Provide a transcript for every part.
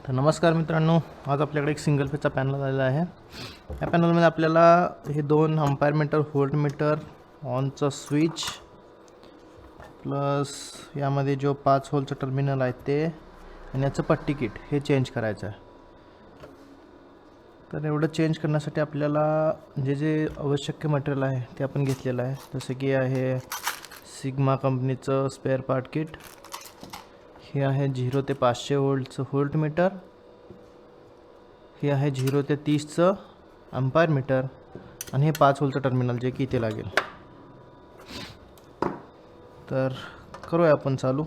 तर नमस्कार मित्रांनो, आज आपल्याकडे एक सिंगल फेजचा पॅनल आलेला आहे. या पॅनलमध्ये आपल्याला हे दोन अम्पायर मीटर, व्होल्ट मीटर, ऑनचा स्विच प्लस यामध्ये जो 5 होलचं टर्मिनल आहे ते आणि याचं पट्टी किट हे चेंज करायचं आहे. तर एवढं चेंज करण्यासाठी आपल्याला जे आवश्यक मटेरियल आहे ते आपण घेतलेलं आहे. जसं की आहे सिग्मा कंपनीचं स्पेअर पार्ट किट, हे आहे 0 ते 500 वोल्टचं व्होल्ट मीटर, हे आहे 0 ते 30चं अम्पायर मीटर आणि हे 5 होलचं टर्मिनल जे की इथे लागेल. तर करूया आपण चालू.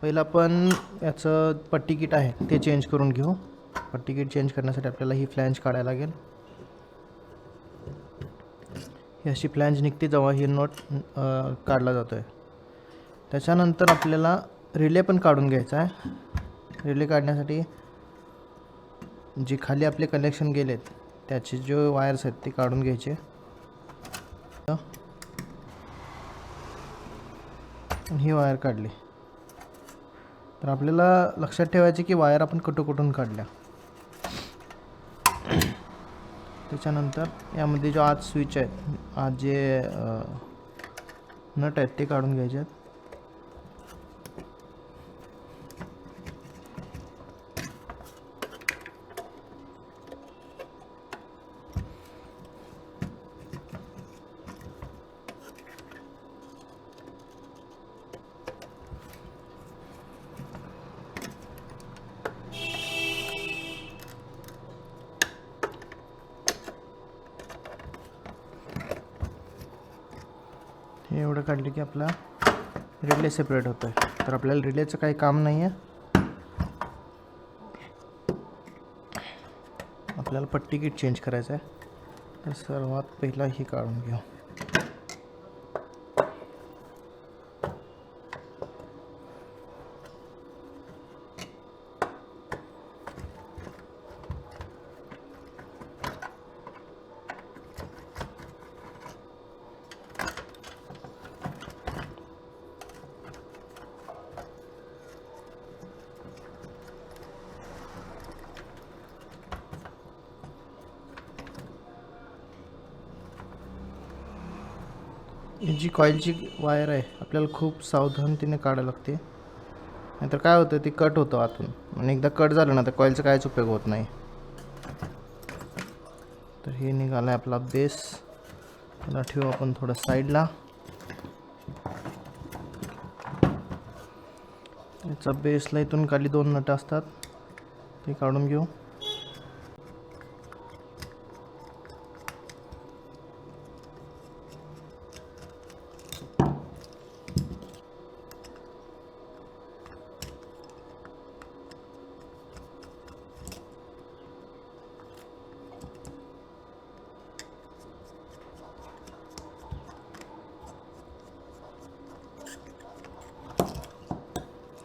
पहिलं आपण याचं पट्टी किट आहे ते चेंज करून घेऊ. पट्टी किट चेंज करण्यासाठी आपल्याला ही फ्लॅंज काढायला लागेल. ही अशी फ्लॅंज निघते जेव्हा ही नॉट काढला जातो आहे. त्याच्यानंतर आपल्याला रिले पण काढून घ्यायचा आहे. रिले काढण्यासाठी जे खाली आपले कनेक्शन गेलेत त्याचे जे वायर्स आहेत ते काढून घ्यायचे. ही वायर काढली तर आपल्याला लक्षात ठेवायचे की वायर आपण कुठून काढल्या. त्याच्यानंतर यामध्ये जो आज स्विच आहेत, आज जे नट आहेत ते काढून घ्यायचे आहेत. हे एवढं काढले की आपला रिले सेपरेट होतं आहे. तर आपल्याला रिलेचं काही काम नाही आहे. आपल्याला पट्टी किट चेंज करायचं आहे. तर सर्वात पहिला ही काढून घेऊ. ही जी कॉईलची वायर आहे आपल्याला खूप सावधानतेने काढायला लागते, नाहीतर काय होतं ती कट होतं आतून आणि एकदा कट झालं ना तर कॉईलचा काहीच उपयोग होत नाही. तर हे निघाला आहे आपला बेस. त्याला ठेवू आपण थोडं साईडला. याचा बेसला इथून खाली 2 नट असतात ते काढून घेऊ.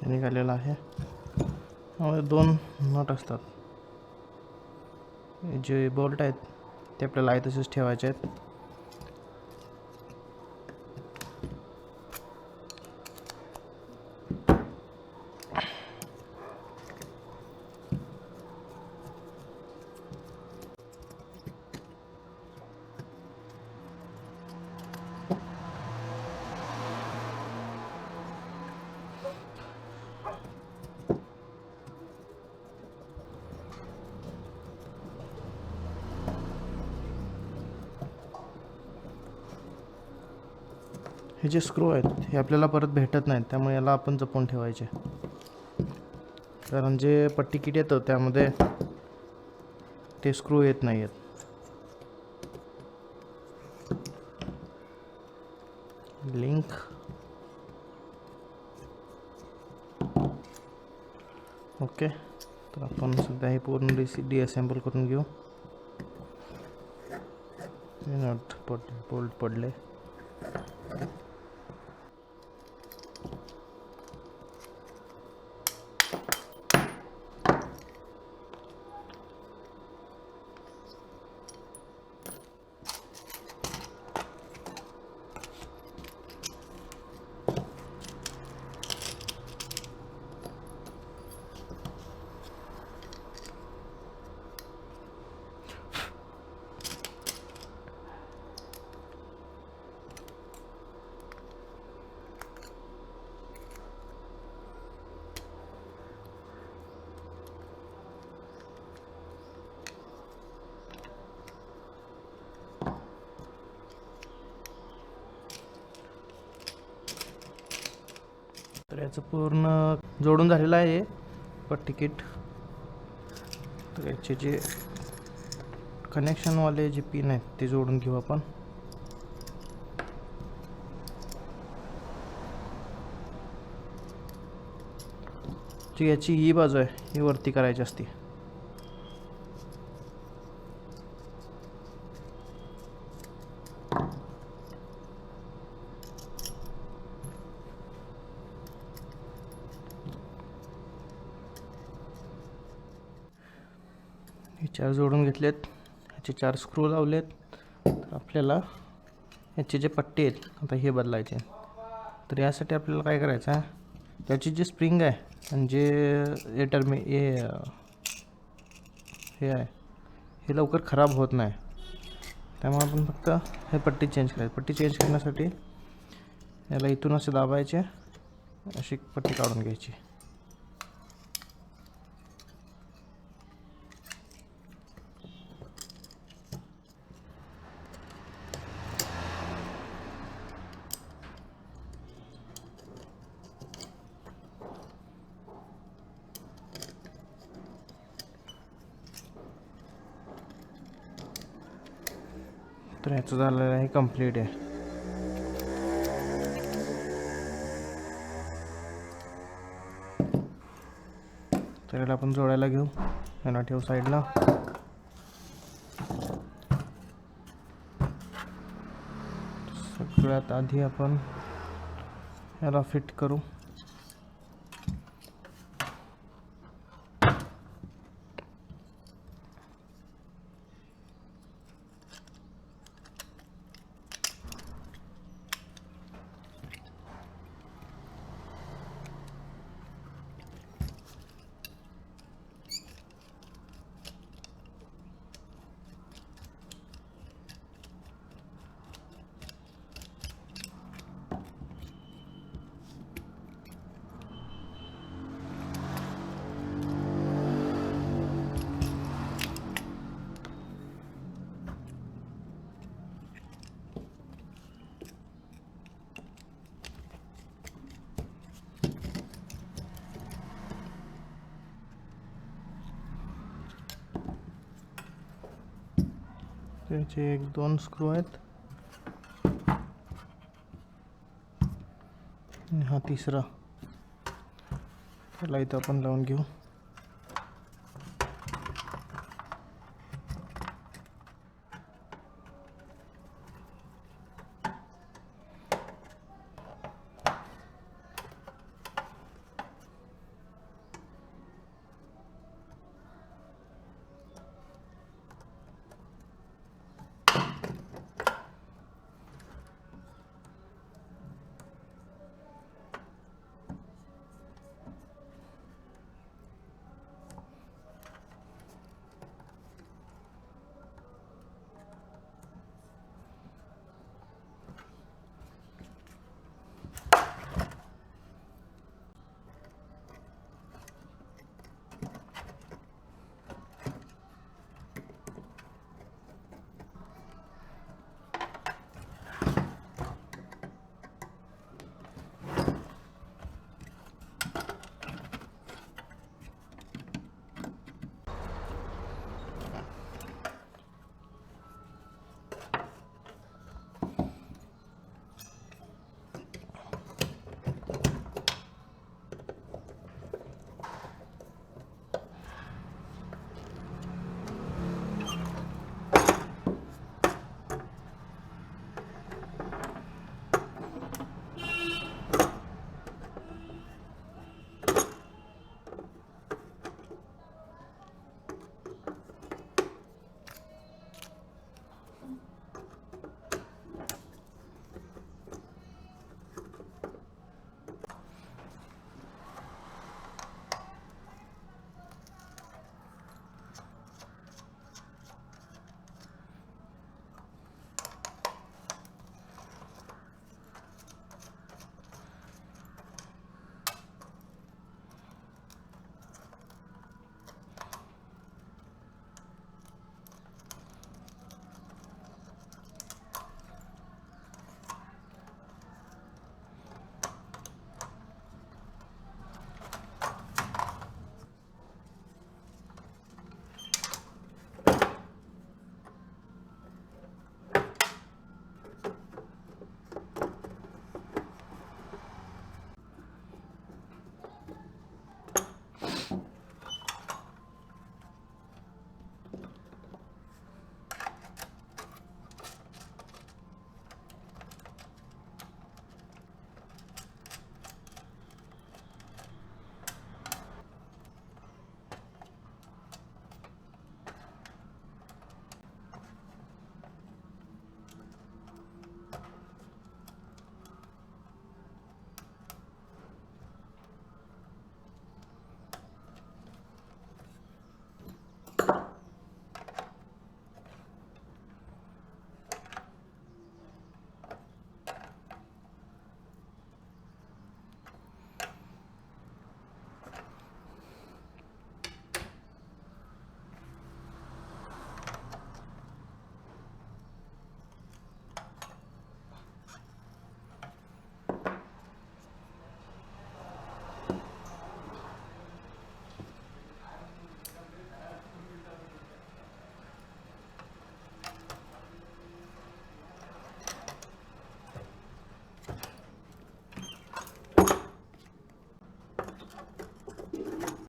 निघालेला आहे. त्यामध्ये 2 नट असतात. जे बोल्ट आहेत ते आपल्याला आहे तसेच ठेवायचे आहेत. हे जे स्क्रू आहेत हे आपल्याला परत भेटत नाहीत, त्यामुळे याला आपण जपून ठेवायचे. कारण जे पट्टी किट येतं त्यामध्ये ते स्क्रू येत नाही आहेत. Link okay. तर आपण सध्या हे पूर्ण डिअसेंबल करून घेऊ. नट बोल्ट पडले. तर याचं पूर्ण जोडून झालेलं आहे पट्टी किट. तर याचे जे कनेक्शनवाले जे पिन आहेत ते जोडून घेऊ आपण. जी याची ही बाजू आहे ही वरती करायची असते. हे 4 जोडून घेतलेत, ह्याचे 4 स्क्रू लावलेत. तर आपल्याला ह्याचे जे पट्टे आहेत आता हे बदलायचे. तर यासाठी आपल्याला काय करायचं आहे, त्याची जी स्प्रिंग आहे आणि जे हे आहे हे लवकर खराब होत नाही. त्यामुळे आपण फक्त हे पट्टी चेंज करायची. पट्टी चेंज करण्यासाठी याला इथून असे दाबायचे, अशी पट्टी काढून घ्यायची. तर ह्याचं झालेलं आहे कंप्लीट आहे. तर याला आपण जोडायला घेऊ. याला ठेवू साईडला. सगळ्यात आधी आपण याला फिट करू. त्याचे 1-2 स्क्रू आहेत आणि हा तिसरा. त्याला इथं आपण लावून घेऊ.